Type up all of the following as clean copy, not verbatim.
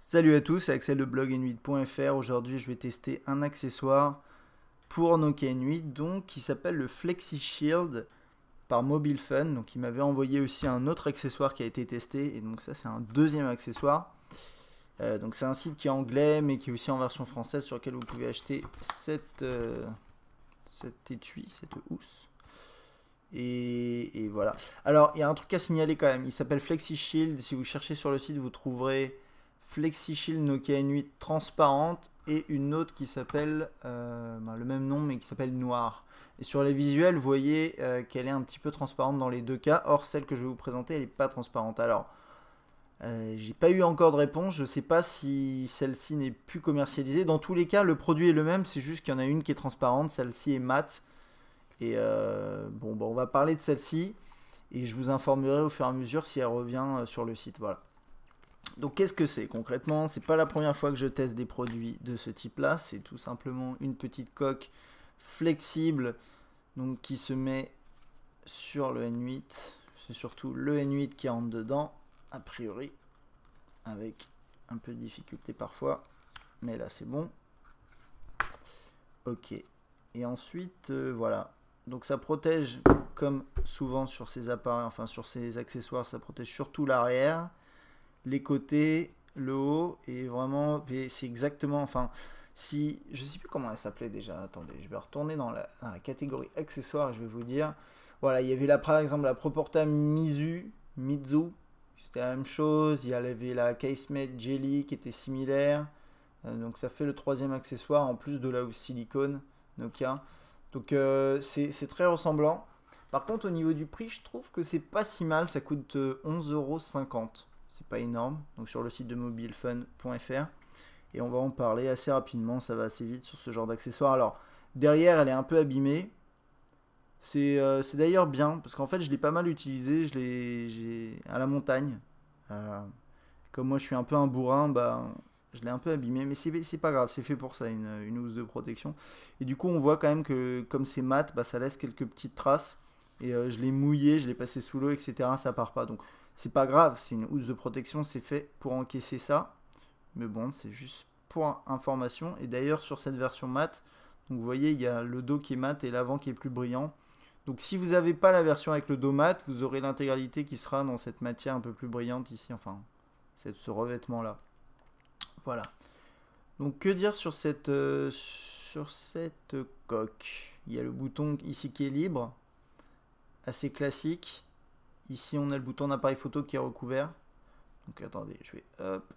Salut à tous, c'est Axel de blog-n8.fr. Aujourd'hui, je vais tester un accessoire pour Nokia N8 donc, qui s'appelle le Flexi Shield par Mobile Fun. Donc, il m'avait envoyé aussi un autre accessoire qui a été testé. Et donc, ça, c'est un deuxième accessoire. Donc, c'est un site qui est anglais, mais qui est aussi en version française, sur lequel vous pouvez acheter cet étui, cette housse. Et voilà. Alors, il y a un truc à signaler quand même. Il s'appelle Flexi Shield. Si vous cherchez sur le site, vous trouverez Flexi Shield Nokia N8 transparente et une autre qui s'appelle le même nom mais qui s'appelle Noir. Et sur les visuels, vous voyez qu'elle est un petit peu transparente dans les deux cas. Or, celle que je vais vous présenter, elle n'est pas transparente. Alors, j'ai pas eu encore de réponse. Je sais pas si celle-ci n'est plus commercialisée. Dans tous les cas, le produit est le même. C'est juste qu'il y en a une qui est transparente. Celle-ci est mate. Et bon, on va parler de celle-ci. Et je vous informerai au fur et à mesure si elle revient sur le site. Voilà. Donc qu'est-ce que c'est concrètement? C'est pas la première fois que je teste des produits de ce type là, c'est tout simplement une petite coque flexible donc qui se met sur le N8. C'est surtout le N8 qui rentre dedans, a priori, avec un peu de difficulté parfois, mais là c'est bon. Ok, et ensuite voilà, donc ça protège comme souvent sur ces appareils, enfin sur ces accessoires, ça protège surtout l'arrière, les côtés, le haut, et vraiment, c'est exactement, enfin, si, je sais plus comment elle s'appelait déjà, attendez, je vais retourner dans la catégorie accessoires, je vais vous dire, voilà, il y avait là, par exemple, la Proporta Mizu, c'était la même chose, il y avait la Casemate Jelly qui était similaire, donc ça fait le troisième accessoire, en plus de la housse silicone Nokia, donc c'est très ressemblant. Par contre, au niveau du prix, je trouve que c'est pas si mal, ça coûte 11,50 €. C'est pas énorme, donc sur le site de mobilefun.fr. Et on va en parler assez rapidement, ça va assez vite sur ce genre d'accessoire. Alors, derrière, elle est un peu abîmée. C'est d'ailleurs bien, parce qu'en fait, je l'ai pas mal utilisé, j'ai à la montagne. Euh, Comme moi, je suis un peu un bourrin, bah, je l'ai un peu abîmé, mais c'est pas grave, c'est fait pour ça, une housse de protection. Et du coup, on voit quand même que, comme c'est mat, bah, ça laisse quelques petites traces. Et je l'ai mouillé, je l'ai passé sous l'eau, etc. Ça part pas. Donc, c'est pas grave, c'est une housse de protection, c'est fait pour encaisser ça. Mais bon, c'est juste pour information. Et d'ailleurs, sur cette version mat, donc vous voyez, il y a le dos qui est mat et l'avant qui est plus brillant. Donc, si vous n'avez pas la version avec le dos mat, vous aurez l'intégralité qui sera dans cette matière un peu plus brillante ici, enfin, ce revêtement-là. Voilà. Donc, que dire sur cette coque? Il y a le bouton ici qui est libre, assez classique. Ici, on a le bouton d'appareil photo qui est recouvert. Donc, attendez, je vais hop,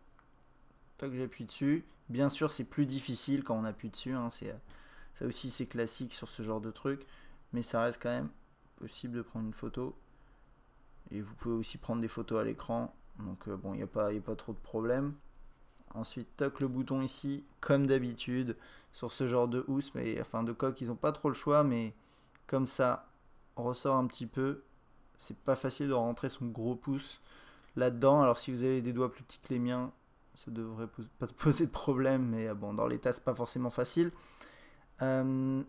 tac, j'appuie dessus. Bien sûr, c'est plus difficile quand on appuie dessus. Hein, ça aussi, c'est classique sur ce genre de truc. Mais ça reste quand même possible de prendre une photo. Et vous pouvez aussi prendre des photos à l'écran. Donc, bon, il n'y a pas trop de problème. Ensuite, toc, le bouton ici, comme d'habitude, sur ce genre de housse, mais enfin de coque, ils n'ont pas trop le choix, mais comme ça, on ressort un petit peu. C'est pas facile de rentrer son gros pouce là-dedans. Alors si vous avez des doigts plus petits que les miens, ça devrait pas poser de problème, mais bon, dans l'état, c'est pas forcément facile. Le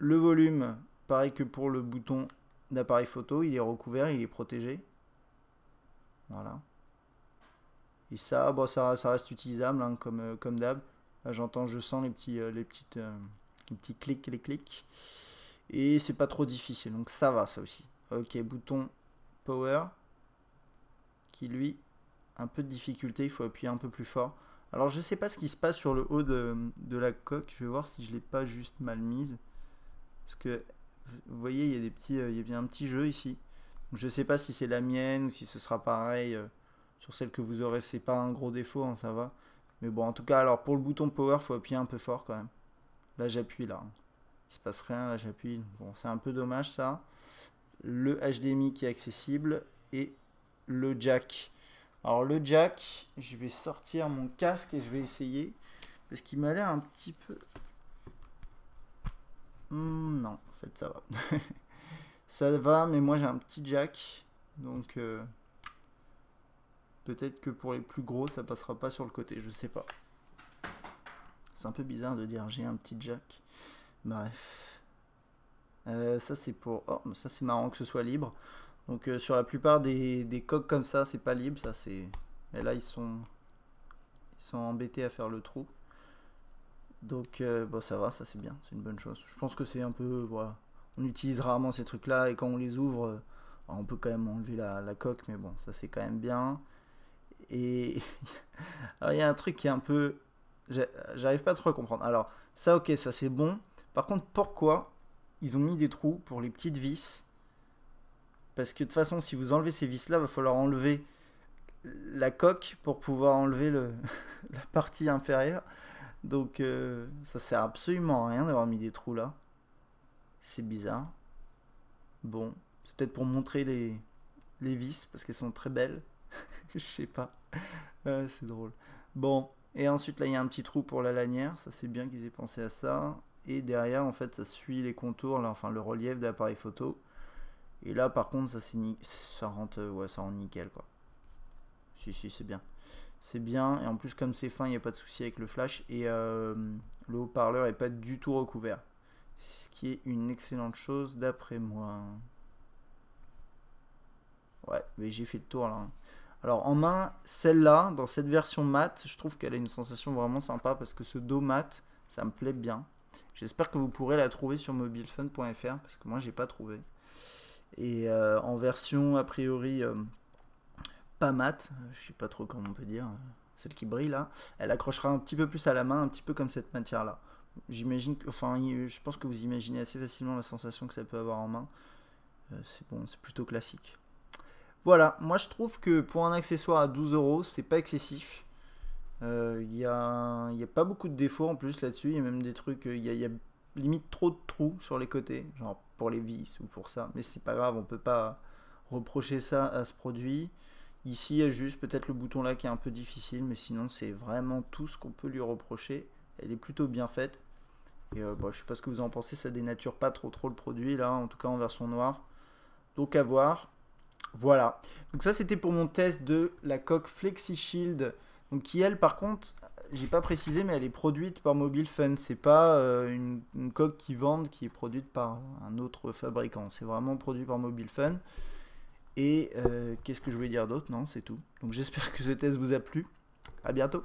volume, pareil que pour le bouton d'appareil photo, il est recouvert, il est protégé. Voilà. Et ça, bon, ça reste utilisable hein, comme d'hab. Là, je sens les petits clics, les clics. Et c'est pas trop difficile, donc ça va, ça aussi. Ok, bouton power, qui lui, un peu de difficulté, il faut appuyer un peu plus fort. Alors je sais pas ce qui se passe sur le haut de la coque, je vais voir si je l'ai pas juste mal mise. Parce que, vous voyez, il y a il y a un petit jeu ici. Donc, je sais pas si c'est la mienne ou si ce sera pareil. Sur celle que vous aurez, c'est pas un gros défaut, hein, ça va. Mais bon, en tout cas, alors pour le bouton power, faut appuyer un peu fort quand même. Là, j'appuie là. Il se passe rien, là j'appuie. Bon, c'est un peu dommage ça. Le HDMI qui est accessible et le jack. Alors le jack, je vais sortir mon casque et je vais essayer parce qu'il m'a l'air un petit peu. Non, en fait ça va. Ça va, mais moi j'ai un petit jack, donc peut-être que pour les plus gros, ça passera pas sur le côté, je sais pas. C'est un peu bizarre de dire j'ai un petit jack. Bref. Ça c'est pour... Oh, ça c'est marrant que ce soit libre. Donc sur la plupart des coques comme ça, c'est pas libre. Ça c'est... Et là ils sont Ils sont embêtés à faire le trou. Donc bon, ça va, ça c'est bien, c'est une bonne chose. Je pense que c'est un peu, voilà, on utilise rarement ces trucs là et quand on les ouvre, on peut quand même enlever la coque, mais bon, ça c'est quand même bien. Et alors il y a un truc qui est un peu, j'arrive pas trop à comprendre. Alors ça, ok, ça c'est bon. Par contre, pourquoi ils ont mis des trous pour les petites vis? Parce que de toute façon, si vous enlevez ces vis là, il va falloir enlever la coque pour pouvoir enlever la partie inférieure. Donc ça sert absolument à rien d'avoir mis des trous là. C'est bizarre. Bon, c'est peut-être pour montrer les vis parce qu'elles sont très belles. Je sais pas. C'est drôle. Bon, et ensuite là il y a un petit trou pour la lanière. Ça c'est bien qu'ils aient pensé à ça. Et derrière en fait ça suit les contours, là, enfin le relief de l'appareil photo. Et là par contre ça rentre, ouais, ça rend nickel quoi. Si c'est bien. C'est bien, et en plus comme c'est fin, il n'y a pas de souci avec le flash, et le haut-parleur n'est pas du tout recouvert. Ce qui est une excellente chose d'après moi. Ouais, mais j'ai fait le tour là. Alors en main, celle-là, dans cette version mat, je trouve qu'elle a une sensation vraiment sympa, parce que ce dos mat, ça me plaît bien. J'espère que vous pourrez la trouver sur mobilefun.fr, parce que moi j'ai pas trouvé. Et en version a priori pas mat, je sais pas trop comment on peut dire, celle qui brille là, elle accrochera un petit peu plus à la main, un petit peu comme cette matière là. J'imagine, enfin, je pense que vous imaginez assez facilement la sensation que ça peut avoir en main. C'est bon, c'est plutôt classique. Voilà, moi je trouve que pour un accessoire à 12 €, c'est pas excessif. Il y a pas beaucoup de défauts en plus là-dessus, il y a même des trucs, il y a limite trop de trous sur les côtés, genre pour les vis ou pour ça, mais c'est pas grave, on peut pas reprocher ça à ce produit. Ici, il y a juste peut-être le bouton là qui est un peu difficile, mais sinon c'est vraiment tout ce qu'on peut lui reprocher. Elle est plutôt bien faite. Et bon, je sais pas ce que vous en pensez, ça dénature pas trop le produit là, en tout cas en version noire. Donc à voir. Voilà. Donc ça c'était pour mon test de la coque Flexi Shield. Donc qui elle par contre, j'ai pas précisé, mais elle est produite par Mobile Fun. C'est pas une coque qu'ils vendent qui est produite par un autre fabricant. C'est vraiment produit par Mobile Fun. Et qu'est-ce que je voulais dire d'autre? Non, c'est tout. Donc j'espère que ce test vous a plu. À bientôt.